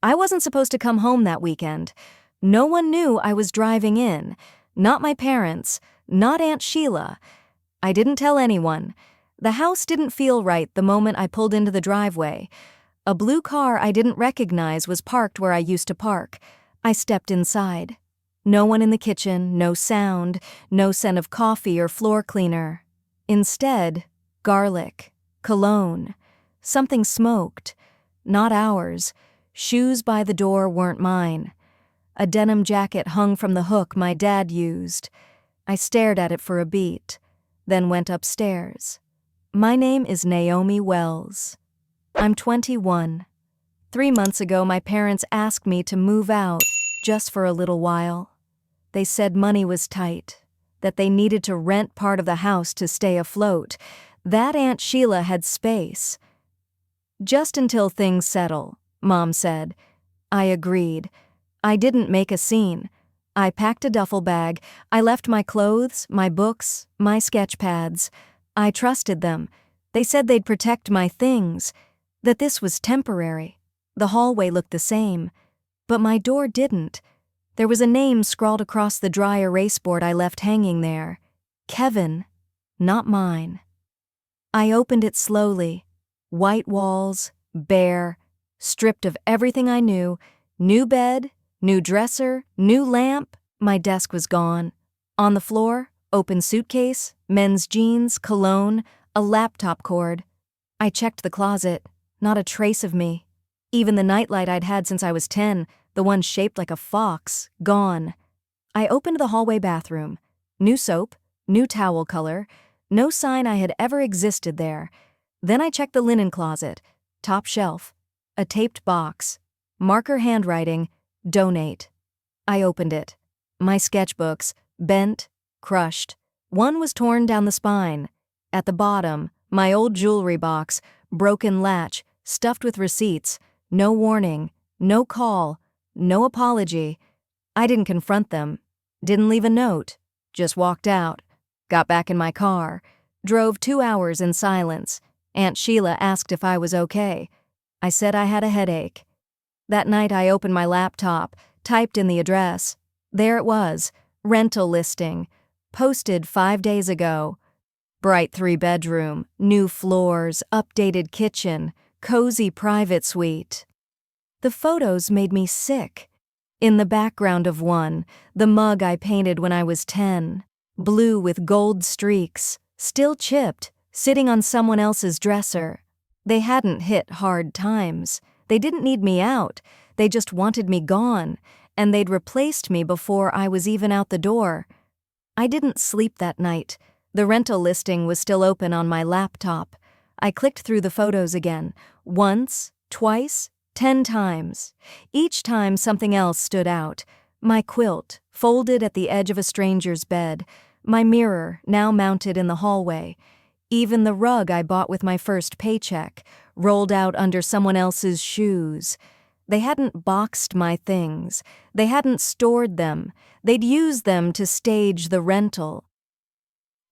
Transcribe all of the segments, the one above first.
I wasn't supposed to come home that weekend. No one knew I was driving in. Not my parents, not Aunt Sheila. I didn't tell anyone. The house didn't feel right the moment I pulled into the driveway. A blue car I didn't recognize was parked where I used to park. I stepped inside. No one in the kitchen, no sound, no scent of coffee or floor cleaner. Instead, garlic, cologne, something smoked. Not ours. Shoes by the door weren't mine. A denim jacket hung from the hook my dad used. I stared at it for a beat, then went upstairs. My name is Naomi Wells. I'm 21. 3 months ago, my parents asked me to move out just for a little while. They said money was tight, that they needed to rent part of the house to stay afloat, that Aunt Sheila had space. Just until things settle, Mom said. I agreed. I didn't make a scene. I packed a duffel bag. I left my clothes, my books, my sketch pads. I trusted them. They said they'd protect my things, that this was temporary. The hallway looked the same, but my door didn't. There was a name scrawled across the dry erase board I left hanging there. Kevin, not mine. I opened it slowly. White walls, bare, stripped of everything I knew. New bed, new dresser, new lamp. My desk was gone. On the floor, open suitcase, men's jeans, cologne, a laptop cord. I checked the closet. Not a trace of me. Even the nightlight I'd had since I was 10, the one shaped like a fox, gone. I opened the hallway bathroom. New soap, new towel color. No sign I had ever existed there. Then I checked the linen closet. Top shelf. A taped box. Marker handwriting. Donate. I opened it. My sketchbooks. Bent. Crushed. One was torn down the spine. At the bottom, my old jewelry box. Broken latch. Stuffed with receipts. No warning. No call. No apology. I didn't confront them. Didn't leave a note. Just walked out. Got back in my car. Drove 2 hours in silence. Aunt Sheila asked if I was okay. I said I had a headache. That night I opened my laptop, typed in the address. There it was, rental listing, posted 5 days ago. Bright 3-bedroom, new floors, updated kitchen, cozy private suite. The photos made me sick. In the background of one, the mug I painted when I was 10, blue with gold streaks, still chipped, sitting on someone else's dresser. They hadn't hit hard times. They didn't need me out. They just wanted me gone, and they'd replaced me before I was even out the door. I didn't sleep that night. The rental listing was still open on my laptop. I clicked through the photos again, once, twice, 10 times. Each time something else stood out. My quilt, folded at the edge of a stranger's bed. My mirror, now mounted in the hallway. Even the rug I bought with my first paycheck, rolled out under someone else's shoes. They hadn't boxed my things. They hadn't stored them. They'd used them to stage the rental.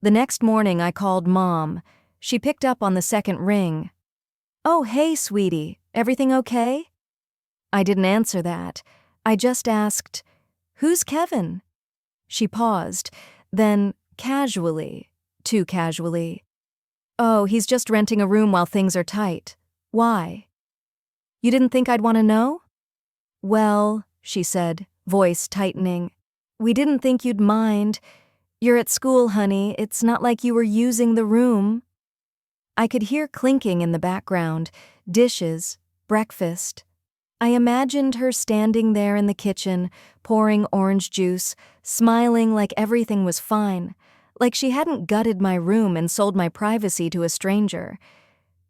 The next morning I called Mom. She picked up on the second ring. "Oh, hey, sweetie, everything okay?" I didn't answer that. I just asked, "Who's Kevin?" She paused, then casually, too casually, "Oh, he's just renting a room while things are tight. Why? You didn't think I'd want to know?" "Well," she said, voice tightening, "we didn't think you'd mind. You're at school, honey. It's not like you were using the room." I could hear clinking in the background, dishes, breakfast. I imagined her standing there in the kitchen, pouring orange juice, smiling like everything was fine, like she hadn't gutted my room and sold my privacy to a stranger.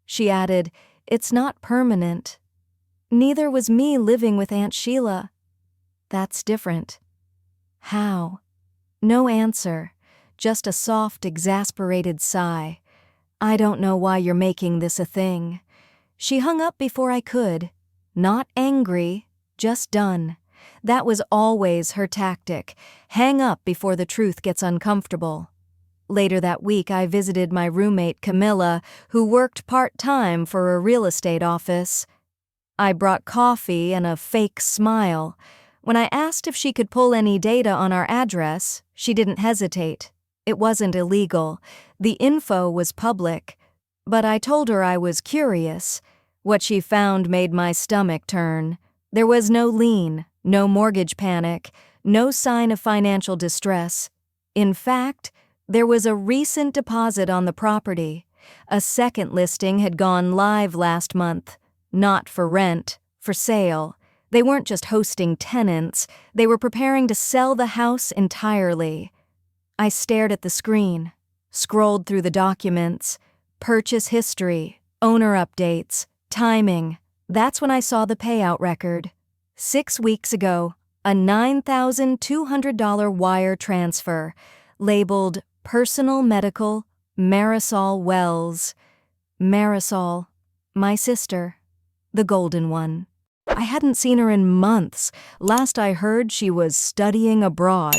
She added, "It's not permanent. Neither was me living with Aunt Sheila." "That's different." "How?" No answer, just a soft, exasperated sigh. "I don't know why you're making this a thing." She hung up before I could. Not angry, just done. That was always her tactic. Hang up before the truth gets uncomfortable. Later that week, I visited my roommate, Camilla, who worked part-time for a real estate office. I brought coffee and a fake smile. When I asked if she could pull any data on our address, she didn't hesitate. It wasn't illegal. The info was public. But I told her I was curious. What she found made my stomach turn. There was no lien, no mortgage panic, no sign of financial distress. In fact, there was a recent deposit on the property. A second listing had gone live last month. Not for rent, for sale. They weren't just hosting tenants, they were preparing to sell the house entirely. I stared at the screen, scrolled through the documents, purchase history, owner updates, timing. That's when I saw the payout record. 6 weeks ago, a $9,200 wire transfer, labeled Personal Medical Marisol Wells. Marisol, my sister, the golden one. I hadn't seen her in months. Last I heard, she was studying abroad.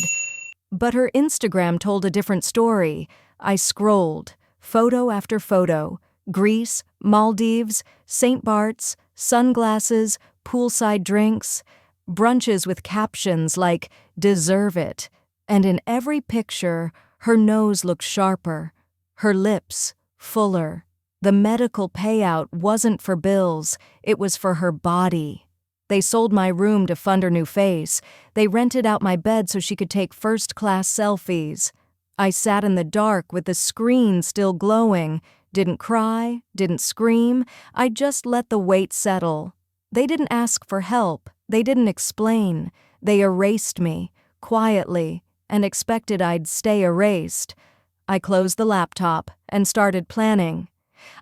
But her Instagram told a different story. I scrolled, photo after photo, Greece, Maldives, St. Bart's, sunglasses, poolside drinks, brunches with captions like, "Deserve it." And in every picture, her nose looked sharper, her lips fuller. The medical payout wasn't for bills, it was for her body. They sold my room to fund her new face. They rented out my bed so she could take first-class selfies. I sat in the dark with the screen still glowing, didn't cry, didn't scream. I just let the weight settle. They didn't ask for help. They didn't explain. They erased me, quietly, and expected I'd stay erased. I closed the laptop and started planning.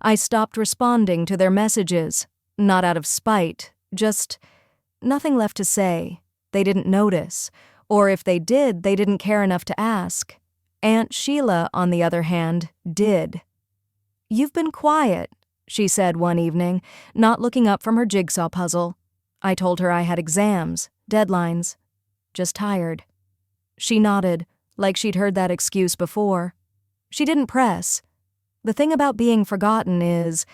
I stopped responding to their messages, not out of spite, just nothing left to say. They didn't notice, or if they did, they didn't care enough to ask. Aunt Sheila, on the other hand, did. "You've been quiet," she said one evening, not looking up from her jigsaw puzzle. I told her I had exams, deadlines, just tired. She nodded, like she'd heard that excuse before. She didn't press. The thing about being forgotten is,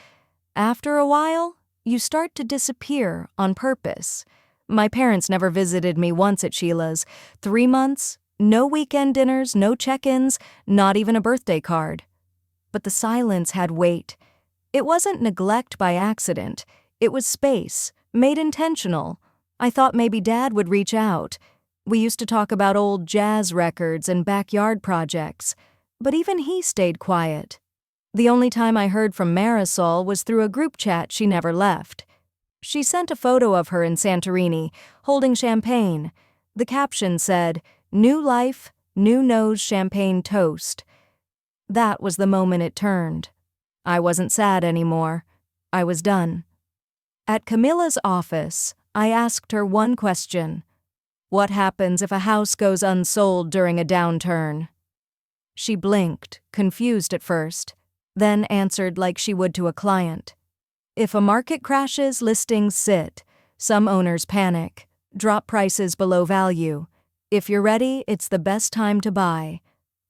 after a while, you start to disappear on purpose. My parents never visited me once at Sheila's. 3 months, no weekend dinners, no check-ins, not even a birthday card. But the silence had weight. It wasn't neglect by accident. It was space, made intentional. I thought maybe Dad would reach out. We used to talk about old jazz records and backyard projects. But even he stayed quiet. The only time I heard from Marisol was through a group chat she never left. She sent a photo of her in Santorini, holding champagne. The caption said, "New life, new nose champagne toast." That was the moment it turned. I wasn't sad anymore. I was done. At Camilla's office, I asked her one question. What happens if a house goes unsold during a downturn? She blinked, confused at first, then answered like she would to a client. If a market crashes, listings sit. Some owners panic, drop prices below value. If you're ready, it's the best time to buy.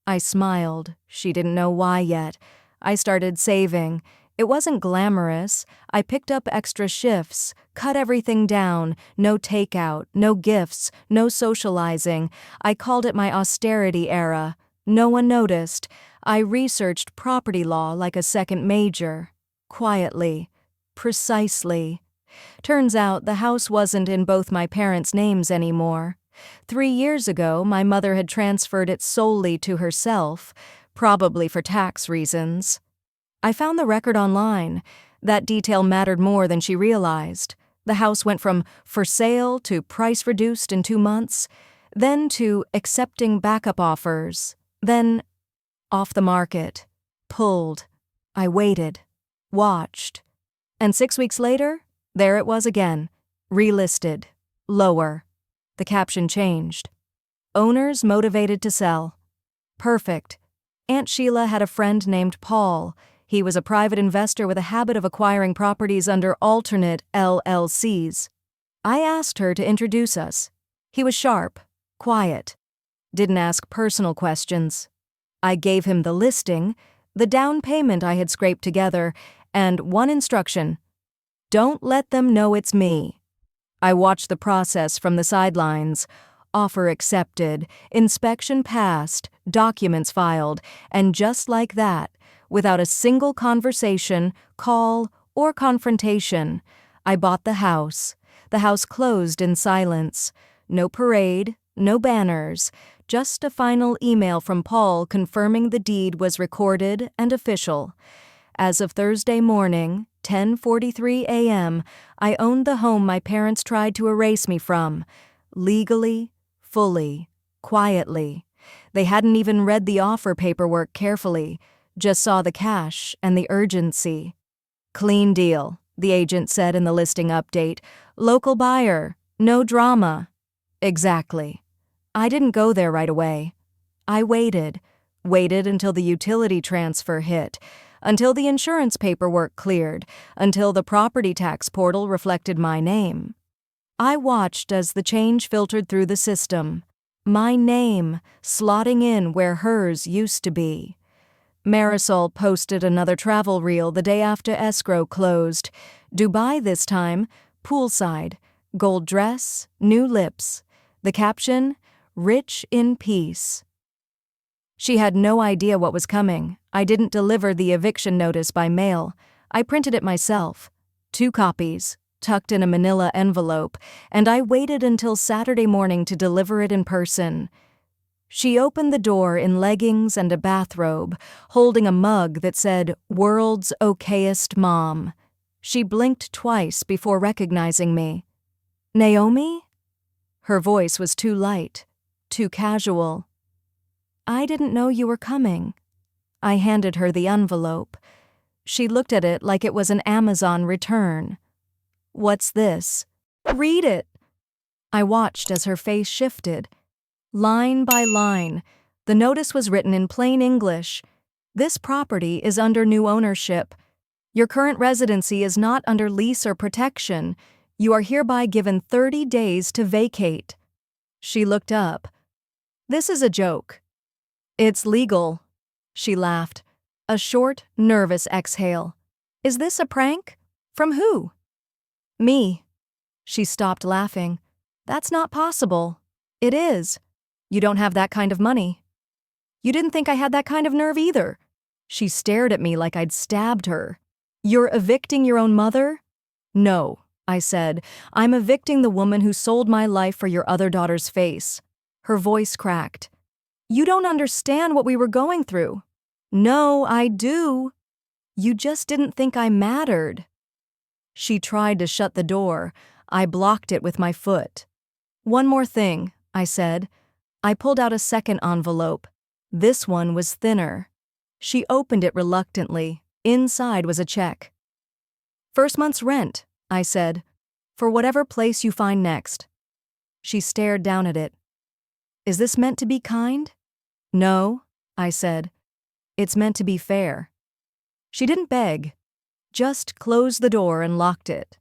I smiled. She didn't know why yet. I started saving. It wasn't glamorous. I picked up extra shifts, cut everything down, no takeout, no gifts, no socializing. I called it my austerity era. No one noticed. I researched property law like a second major. Quietly. Precisely. Turns out the house wasn't in both my parents' names anymore. 3 years ago, my mother had transferred it solely to herself, probably for tax reasons. I found the record online. That detail mattered more than she realized. The house went from for sale to price reduced in 2 months, then to accepting backup offers, then off the market, pulled. I waited, watched. And 6 weeks later, there it was again, relisted, lower. The caption changed. Owners motivated to sell. Perfect. Aunt Sheila had a friend named Paul. He was a private investor with a habit of acquiring properties under alternate LLCs. I asked her to introduce us. He was sharp, quiet, didn't ask personal questions. I gave him the listing, the down payment I had scraped together, and one instruction. Don't let them know it's me. I watched the process from the sidelines. Offer accepted, inspection passed, documents filed, and just like that, without a single conversation, call, or confrontation, I bought the house. The house closed in silence. No parade, no banners, just a final email from Paul confirming the deed was recorded and official. As of Thursday morning, 10:43 a.m., I owned the home my parents tried to erase me from. Legally, fully, quietly. They hadn't even read the offer paperwork carefully, just saw the cash and the urgency. Clean deal, the agent said in the listing update. Local buyer, no drama. Exactly. I didn't go there right away. I waited until the utility transfer hit, until the insurance paperwork cleared, until the property tax portal reflected my name. I watched as the change filtered through the system. My name slotting in where hers used to be. Marisol posted another travel reel the day after escrow closed. Dubai this time, poolside, gold dress, new lips. The caption, rich in peace. She had no idea what was coming. I didn't deliver the eviction notice by mail. I printed it myself. 2 copies, tucked in a manila envelope, and I waited until Saturday morning to deliver it in person. She opened the door in leggings and a bathrobe, holding a mug that said, "World's Okayest Mom." She blinked twice before recognizing me. "Naomi?" Her voice was too light, too casual. "I didn't know you were coming." I handed her the envelope. She looked at it like it was an Amazon return. "What's this?" "Read it." I watched as her face shifted. Line by line, the notice was written in plain English. This property is under new ownership. Your current residency is not under lease or protection. You are hereby given 30 days to vacate. She looked up. "This is a joke." "It's legal." She laughed. A short, nervous exhale. "Is this a prank? From who?" "Me." She stopped laughing. "That's not possible." "It is. You don't have that kind of money." "You didn't think I had that kind of nerve either." She stared at me like I'd stabbed her. "You're evicting your own mother?" "No," I said. "I'm evicting the woman who sold my life for your other daughter's face." Her voice cracked. "You don't understand what we were going through." "No, I do." "You just didn't think I mattered." She tried to shut the door. I blocked it with my foot. "One more thing," I said. I pulled out a second envelope. This one was thinner. She opened it reluctantly. Inside was a check. "First month's rent," I said, "for whatever place you find next." She stared down at it. "Is this meant to be kind?" "No," I said. "It's meant to be fair." She didn't beg, just closed the door and locked it.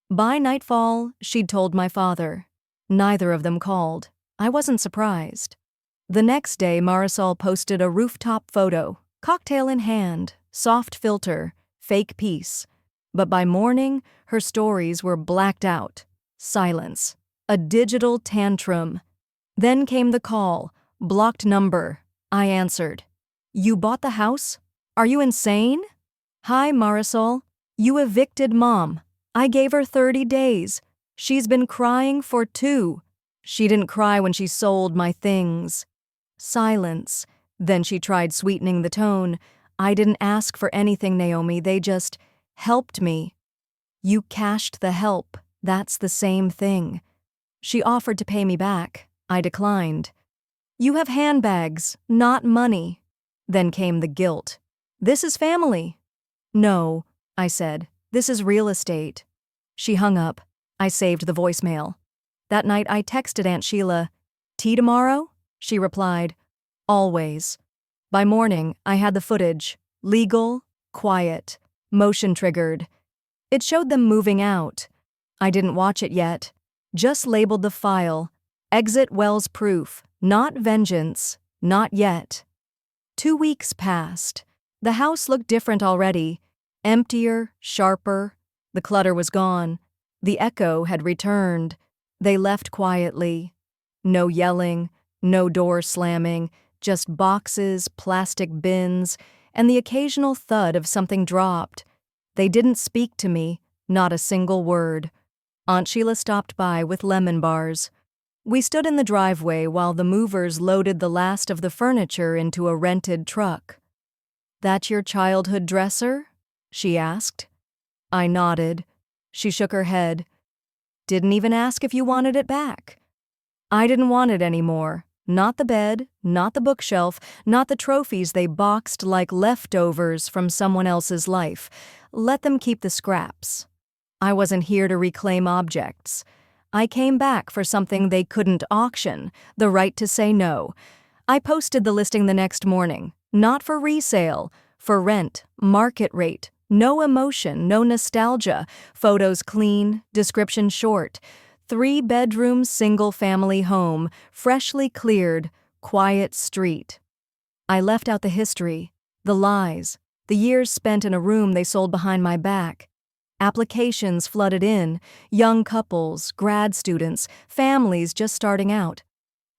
By nightfall, she'd told my father. Neither of them called. I wasn't surprised. The next day, Marisol posted a rooftop photo, cocktail in hand, soft filter, fake peace. But by morning, her stories were blacked out. Silence. A digital tantrum. Then came the call. Blocked number. I answered. "You bought the house? Are you insane?" "Hi, Marisol. You evicted Mom. I gave her 30 days. She's been crying for 2. She didn't cry when she sold my things." Silence. Then she tried sweetening the tone. "I didn't ask for anything, Naomi. They just helped me." "You cashed the help. That's the same thing." She offered to pay me back. I declined. "You have handbags, not money." Then came the guilt. "This is family." "No," I said. "This is real estate." She hung up. I saved the voicemail. That night I texted Aunt Sheila. "Tea tomorrow?" She replied, "Always." By morning, I had the footage. Legal, quiet, motion-triggered. It showed them moving out. I didn't watch it yet. Just labeled the file. Exit Wells proof. Not vengeance. Not yet. 2 weeks passed. The house looked different already. Emptier, sharper. The The clutter was gone. The echo had returned. They left quietly. No yelling, no door slamming, just boxes, plastic bins, and the occasional thud of something dropped. They didn't speak to me, not a single word. Aunt Sheila stopped by with lemon bars. We stood in the driveway while the movers loaded the last of the furniture into a rented truck. "That your childhood dresser?" she asked. I nodded. She shook her head. "Didn't even ask if you wanted it back." I didn't want it anymore. Not the bed, not the bookshelf, not the trophies they boxed like leftovers from someone else's life. Let them keep the scraps. I wasn't here to reclaim objects. I came back for something they couldn't auction, the right to say no. I posted the listing the next morning, not for resale, for rent, market rate, no emotion, no nostalgia, photos clean, description short. 3-bedroom, single-family home, freshly cleared, quiet street. I left out the history, the lies, the years spent in a room they sold behind my back. Applications flooded in, young couples, grad students, families just starting out.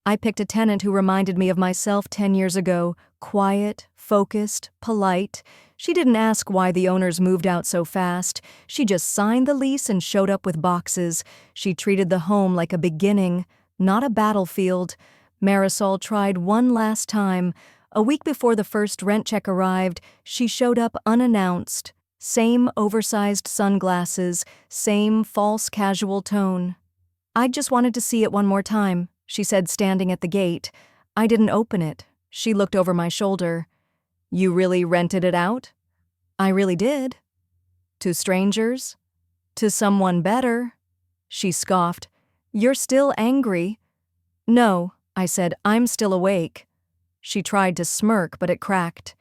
I picked a tenant who reminded me of myself 10 years ago, quiet, focused, polite. She didn't ask why the owners moved out so fast. She just signed the lease and showed up with boxes. She treated the home like a beginning, not a battlefield. Marisol tried one last time. A week before the first rent check arrived, she showed up unannounced. Same oversized sunglasses, same false casual tone. "I just wanted to see it one more time," she said, standing at the gate. I didn't open it. She looked over my shoulder. "You really rented it out?" "I really did." "To strangers? To someone better?" She scoffed. "You're still angry." "No," I said, "I'm still awake." She tried to smirk, but it cracked.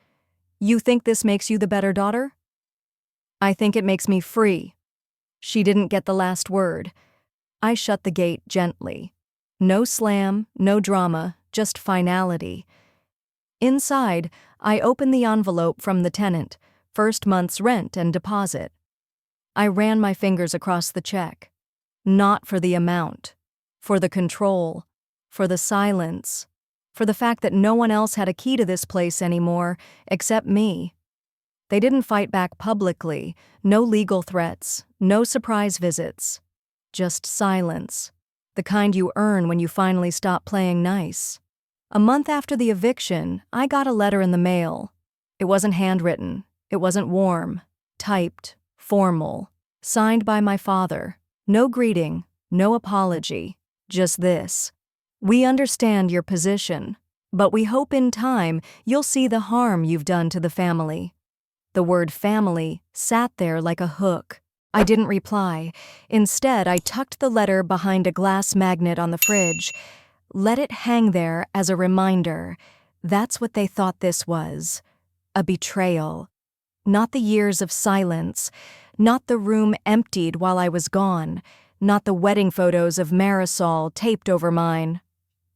"You think this makes you the better daughter?" "I think it makes me free." She didn't get the last word. I shut the gate gently. No slam, no drama, just finality. Inside, I opened the envelope from the tenant, first month's rent and deposit. I ran my fingers across the check. Not for the amount, for the control, for the silence, for the fact that no one else had a key to this place anymore, except me. They didn't fight back publicly, no legal threats, no surprise visits. Just silence, the kind you earn when you finally stop playing nice. A month after the eviction, I got a letter in the mail. It wasn't handwritten. It wasn't warm. Typed, formal, signed by my father. No greeting, no apology, just this. "We understand your position, but we hope in time you'll see the harm you've done to the family." The word family sat there like a hook. I didn't reply. Instead, I tucked the letter behind a glass magnet on the fridge. Let it hang there as a reminder. That's what they thought this was. A betrayal. Not the years of silence. Not the room emptied while I was gone. Not the wedding photos of Marisol taped over mine.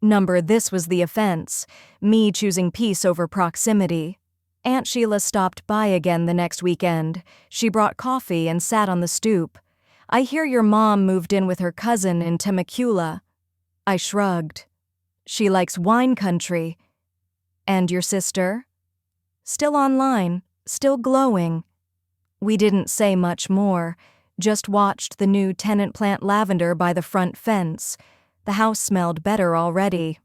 This was the offense. Me choosing peace over proximity. Aunt Sheila stopped by again the next weekend. She brought coffee and sat on the stoop. "I hear your mom moved in with her cousin in Temecula." I shrugged. "She likes wine country." "And your sister?" "Still online, still glowing." We didn't say much more, just watched the new tenant plant lavender by the front fence. The house smelled better already.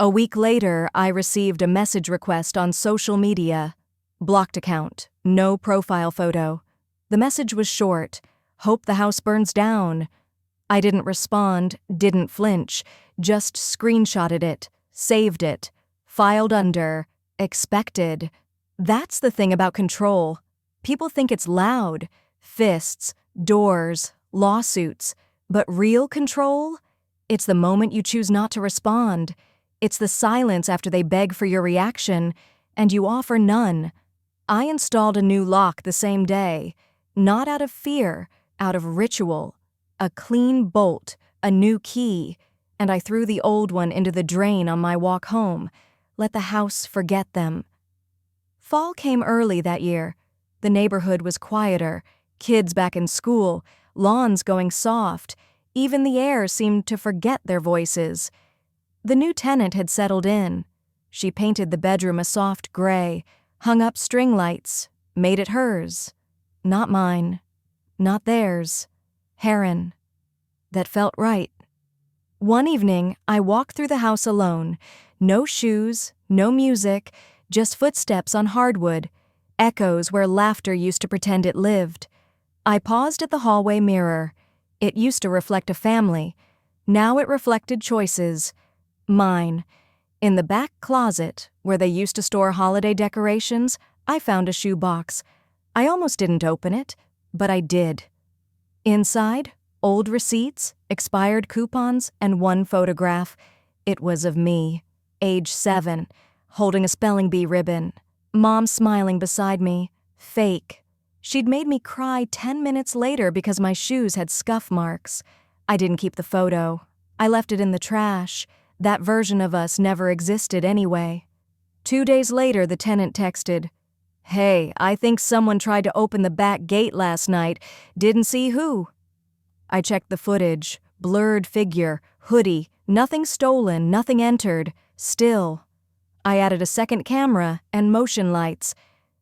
A week later, I received a message request on social media. Blocked account, no profile photo. The message was short. "Hope the house burns down." I didn't respond, didn't flinch, just screenshotted it, saved it, filed under, expected. That's the thing about control. People think it's loud, fists, doors, lawsuits, but real control? It's the moment you choose not to respond. It's the silence after they beg for your reaction, and you offer none. I installed a new lock the same day, not out of fear, out of ritual. A clean bolt, a new key, and I threw the old one into the drain on my walk home. Let the house forget them. Fall came early that year. The neighborhood was quieter. Kids back in school, lawns going soft, even the air seemed to forget their voices. The new tenant had settled in. She painted the bedroom a soft gray, hung up string lights, made it hers. Not mine. Not theirs. Heron. That felt right. One evening, I walked through the house alone. No shoes, no music, just footsteps on hardwood, echoes where laughter used to pretend it lived. I paused at the hallway mirror. It used to reflect a family. Now it reflected choices. Mine. In the back closet, where they used to store holiday decorations, I found a shoebox. I almost didn't open it, but I did. Inside, old receipts, expired coupons, and one photograph. It was of me, age 7, holding a spelling bee ribbon. Mom smiling beside me. Fake. She'd made me cry 10 minutes later because my shoes had scuff marks. I didn't keep the photo. I left it in the trash. That version of us never existed anyway. 2 days later, the tenant texted, "Hey, I think someone tried to open the back gate last night. Didn't see who." I checked the footage. Blurred figure, hoodie, nothing stolen, nothing entered. Still. I added a second camera and motion lights.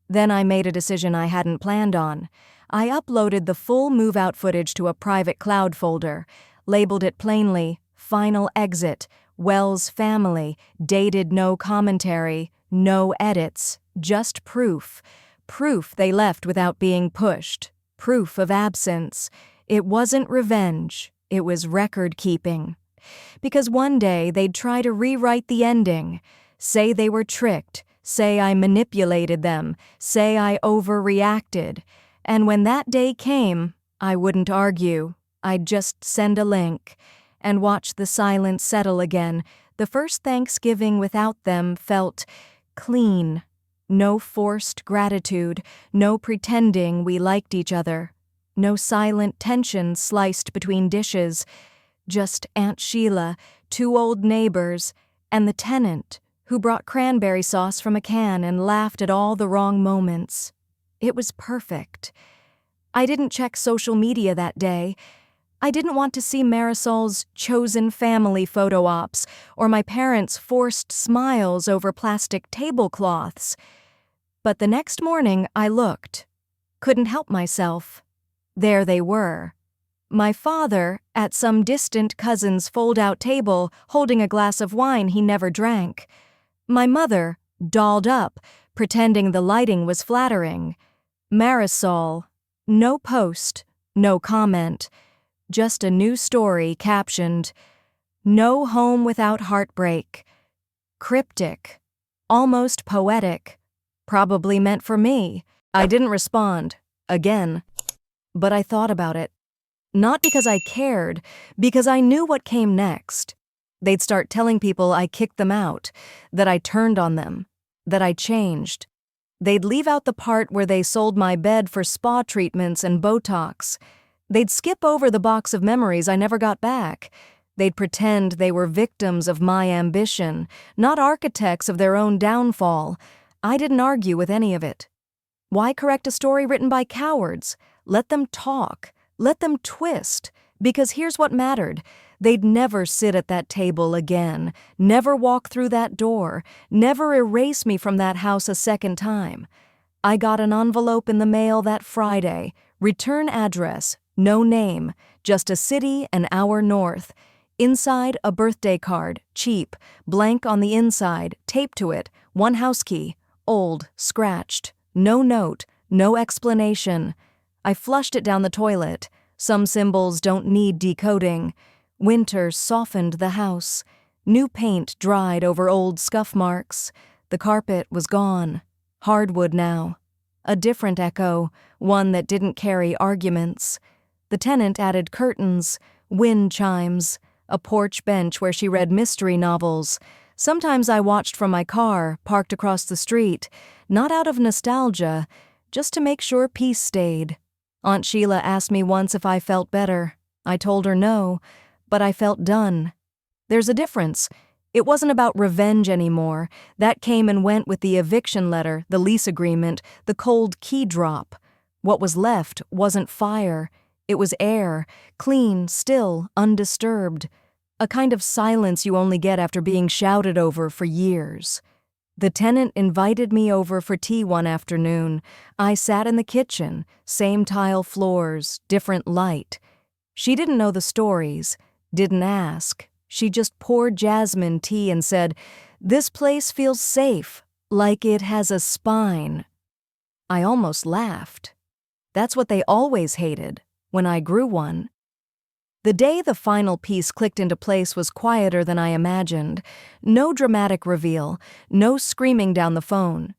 Then I made a decision I hadn't planned on. I uploaded the full move-out footage to a private cloud folder, labeled it plainly, "Final Exit," Wells Family, dated no commentary, no edits, just proof. Proof they left without being pushed. Proof of absence. It wasn't revenge, it was record-keeping. Because one day they'd try to rewrite the ending, say they were tricked, say I manipulated them, say I overreacted. And when that day came, I wouldn't argue. I'd just send a link and watch the silence settle again. The first Thanksgiving without them felt clean. No forced gratitude, no pretending we liked each other. No silent tension sliced between dishes. Just Aunt Sheila, 2 old neighbors, and the tenant who brought cranberry sauce from a can and laughed at all the wrong moments. It was perfect. I didn't check social media that day. I didn't want to see Marisol's chosen family photo ops or my parents' forced smiles over plastic tablecloths. But the next morning I looked. Couldn't help myself. There they were. My father at some distant cousin's fold-out table holding a glass of wine he never drank. My mother, dolled up, pretending the lighting was flattering. Marisol, no post, no comment. Just a new story captioned, "No home without heartbreak." Cryptic. Almost poetic. Probably meant for me. I didn't respond. Again. But I thought about it. Not because I cared, because I knew what came next. They'd start telling people I kicked them out, that I turned on them, that I changed. They'd leave out the part where they sold my bed for spa treatments and Botox. They'd skip over the box of memories I never got back. They'd pretend they were victims of my ambition, not architects of their own downfall. I didn't argue with any of it. Why correct a story written by cowards? Let them talk. Let them twist. Because here's what mattered. They'd never sit at that table again, never walk through that door, never erase me from that house a second time. I got an envelope in the mail that Friday. Return address, no name, just a city an hour north. Inside, a birthday card, cheap, blank on the inside, taped to it, 1 house key, old, scratched, no note, no explanation. I flushed it down the toilet. Some symbols don't need decoding. Winter softened the house. New paint dried over old scuff marks. The carpet was gone. Hardwood now. A different echo, one that didn't carry arguments. The tenant added curtains, wind chimes, a porch bench where she read mystery novels. Sometimes I watched from my car, parked across the street, not out of nostalgia, just to make sure peace stayed. Aunt Sheila asked me once if I felt better. I told her no, but I felt done. There's a difference. It wasn't about revenge anymore. That came and went with the eviction letter, the lease agreement, the cold key drop. What was left wasn't fire, it was air, clean, still, undisturbed. A kind of silence you only get after being shouted over for years. The tenant invited me over for tea one afternoon. I sat in the kitchen, same tile floors, different light. She didn't know the stories, didn't ask. She just poured jasmine tea and said, "This place feels safe, like it has a spine." I almost laughed. That's what they always hated, when I grew one. The day the final piece clicked into place was quieter than I imagined. No dramatic reveal, no screaming down the phone.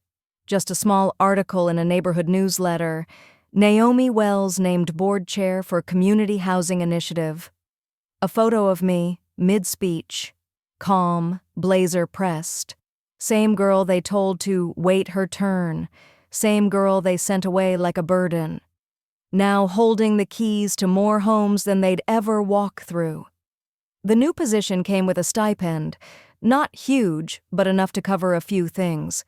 Just a small article in a neighborhood newsletter. Naomi Wells named board chair for Community Housing Initiative. A photo of me, mid-speech, calm, blazer pressed. Same girl they told to wait her turn. Same girl they sent away like a burden. Now holding the keys to more homes than they'd ever walk through. The new position came with a stipend, not huge, but enough to cover a few things.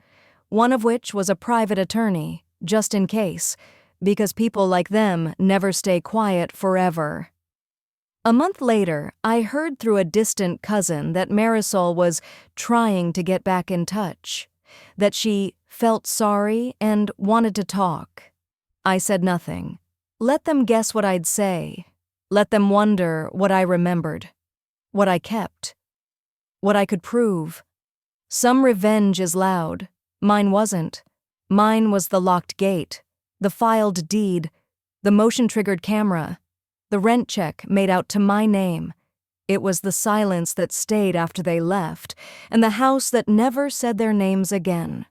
One of which was a private attorney, just in case, because people like them never stay quiet forever. A month later, I heard through a distant cousin that Marisol was trying to get back in touch, that she felt sorry and wanted to talk. I said nothing. Let them guess what I'd say. Let them wonder what I remembered, what I kept, what I could prove. Some revenge is loud. Mine wasn't. Mine was the locked gate, the filed deed, the motion-triggered camera, the rent check made out to my name. It was the silence that stayed after they left, and the house that never said their names again.